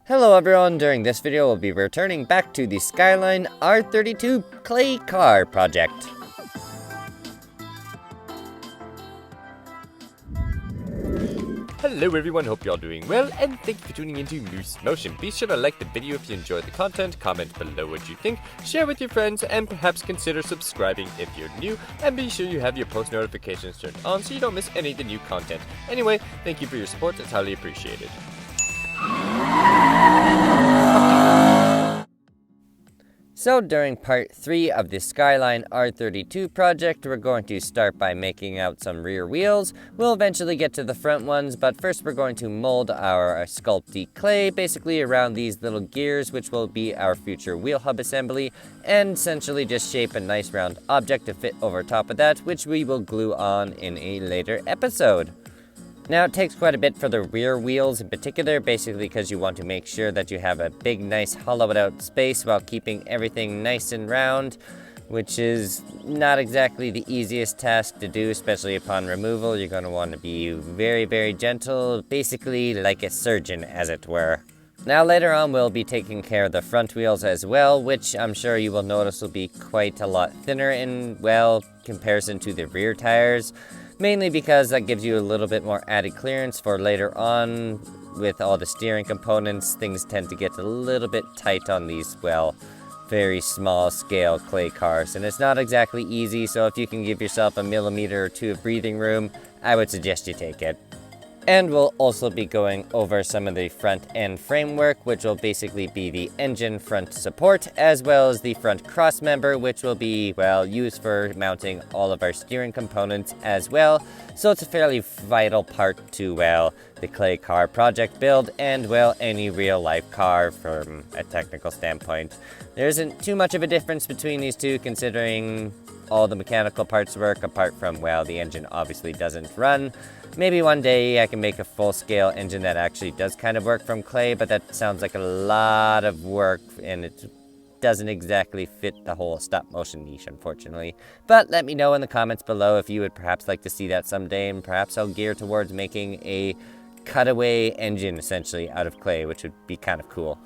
Hello everyone, during this video we'll be returning back to the Skyline R32 clay car project. Hello everyone, hope you're all doing well, and thank you for tuning into Moose Motion. Be sure to like the video if you enjoyed the content, comment below what you think, share with your friends, and perhaps consider subscribing if you're new, and be sure you have your post notifications turned on so you don't miss any of the new content. Anyway, thank you for your support, it's highly appreciated. So during part 3 of the Skyline R32 project, we're going to start by making out some rear wheels. We'll eventually get to the front ones, but first we're going to mold our sculpty clay basically around these little gears, which will be our future wheel hub assembly, and essentially just shape a nice round object to fit over top of that, which we will glue on in a later episode. Now it takes quite a bit for the rear wheels in particular, basically because you want to make sure that you have a big nice hollowed out space while keeping everything nice and round, which is not exactly the easiest task to do, especially upon removal. You're going to want to be very, very gentle, basically like a surgeon as it were. Now later on we'll be taking care of the front wheels as well, which I'm sure you will notice will be quite a lot thinner in, well, comparison to the rear tires. Mainly because that gives you a little bit more added clearance for later on. With all the steering components, things tend to get a little bit tight on these, well, very small scale clay cars. And it's not exactly easy, so if you can give yourself a millimeter or two of breathing room, I would suggest you take it. And we'll also be going over some of the front end framework, which will basically be the engine front support, as well as the front cross member, which will be, well, used for mounting all of our steering components as well. So it's a fairly vital part to, well, the clay car project build and, well, any real life car from a technical standpoint. There isn't too much of a difference between these two, considering all the mechanical parts work, apart from, well, the engine obviously doesn't run. Maybe one day I can make a full-scale engine that actually does kind of work from clay, but that sounds like a lot of work, and it doesn't exactly fit the whole stop-motion niche, unfortunately. But let me know in the comments below if you would perhaps like to see that someday, and perhaps I'll gear towards making a cutaway engine, essentially, out of clay, which would be kind of cool.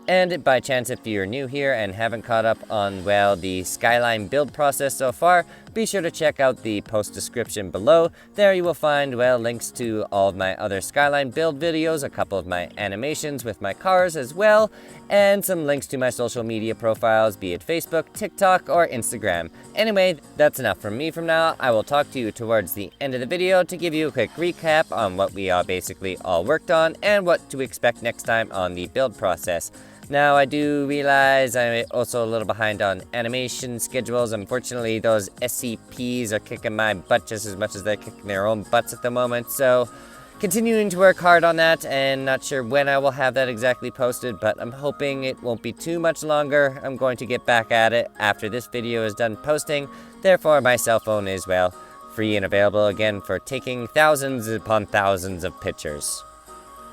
And by chance, if you're new here and haven't caught up on, well, the Skyline build process so far, be sure to check out the post description below. There you will find, well, links to all of my other Skyline build videos, a couple of my animations with my cars as well, and some links to my social media profiles, be it Facebook, TikTok, or Instagram. Anyway, that's enough from me from now. I will talk to you towards the end of the video to give you a quick recap on what we are basically all worked on and what to expect next time on the build process. Now, I do realize I'm also a little behind on animation schedules. Unfortunately, those SCPs are kicking my butt just as much as they're kicking their own butts at the moment. So, continuing to work hard on that, and not sure when I will have that exactly posted, but I'm hoping it won't be too much longer. I'm going to get back at it after this video is done posting. Therefore, my cell phone is, well, free and available again for taking thousands upon thousands of pictures.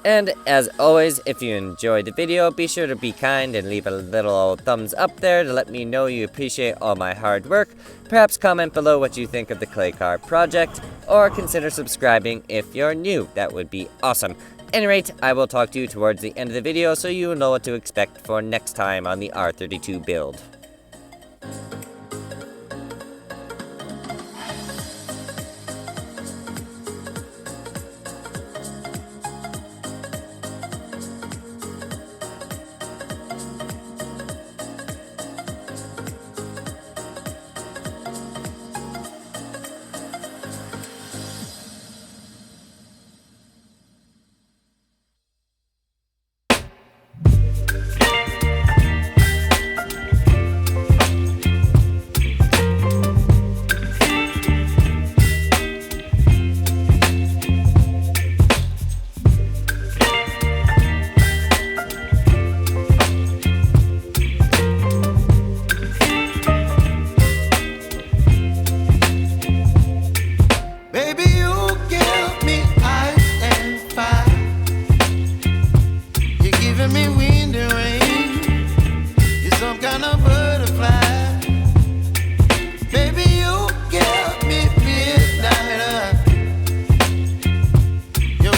And as always, if you enjoyed the video, be sure to be kind and leave a little thumbs up there to let me know you appreciate all my hard work. Perhaps comment below what you think of the clay car project, or consider subscribing if you're new. That would be awesome. At any rate, I will talk to you towards the end of the video so you know what to expect for next time on the R32 build.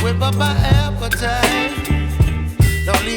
Whip up my appetite. Don't leave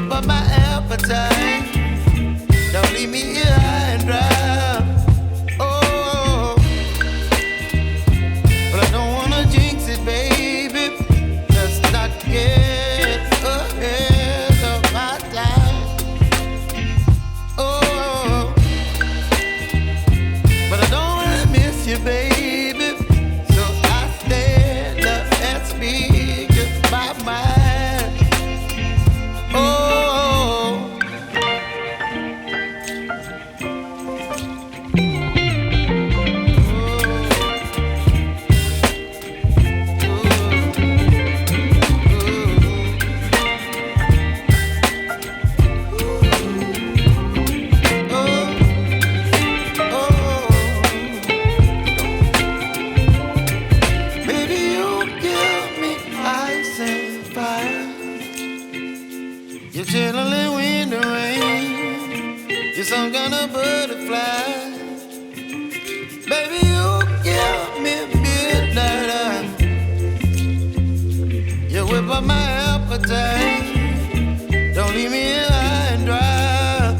whip up my appetite. Don't leave me here high and dry. Oh, but I don't wanna jinx it, baby. Let's not get ahead of my time. Oh, but I don't wanna miss you, baby. So I stand up and speak just my mind. Oh. You're chilling in the rain. You're some kind of butterfly. Baby, you give me midnight. You whip up my appetite. Don't leave me here high and dry.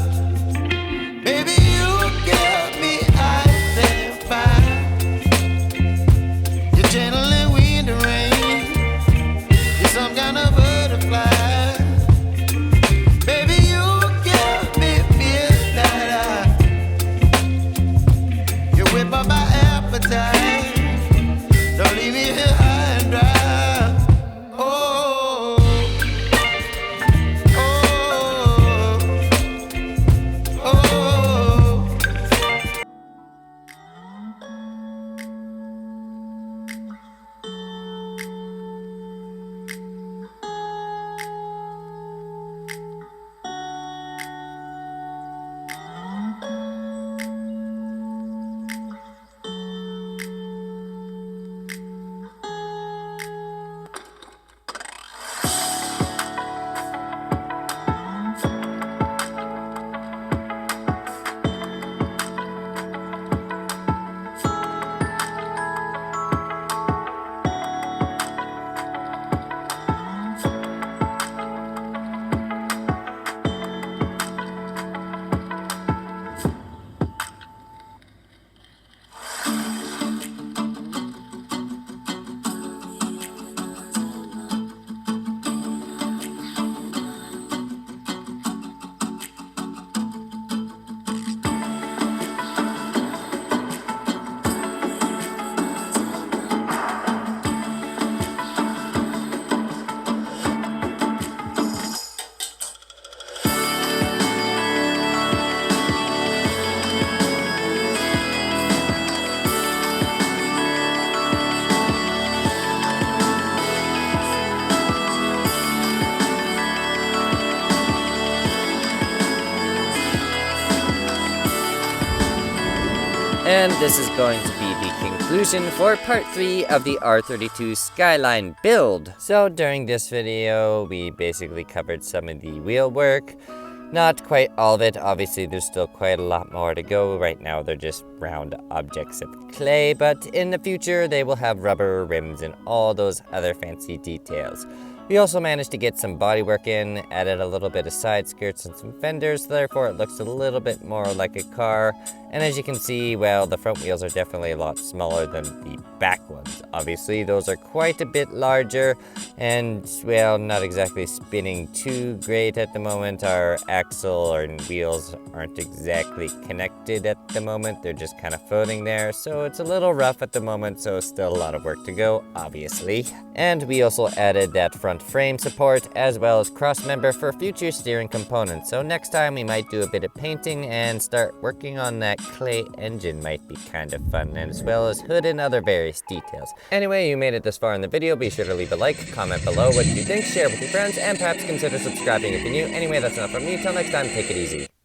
Baby, you give me ice and fire. You're channeling wind and rain. You're some kind of butterfly. Don't leave me here high and dry. Oh, oh, oh. And this is going to be the conclusion for part 3 of the R32 Skyline build. So during this video, we basically covered some of the wheel work. Not quite all of it, obviously there's still quite a lot more to go. Right now they're just round objects of clay, but in the future they will have rubber rims and all those other fancy details. We also managed to get some bodywork in, added a little bit of side skirts and some fenders, therefore it looks a little bit more like a car. And as you can see, well, the front wheels are definitely a lot smaller than the back ones. Obviously, those are quite a bit larger and, well, not exactly spinning too great at the moment. Our axle and wheels aren't exactly connected at the moment. They're just kind of floating there, so it's a little rough at the moment, so still a lot of work to go, obviously. And we also added that front frame support as well as cross member for future steering components. So next time we might do a bit of painting and start working on that clay engine. Might be kind of fun, and as well as hood and other various details. Anyway, you made it this far in the video. Be sure to leave a like, comment below what you think, share with your friends, and perhaps consider subscribing if you're new. Anyway, that's enough from me. Till next time, take it easy.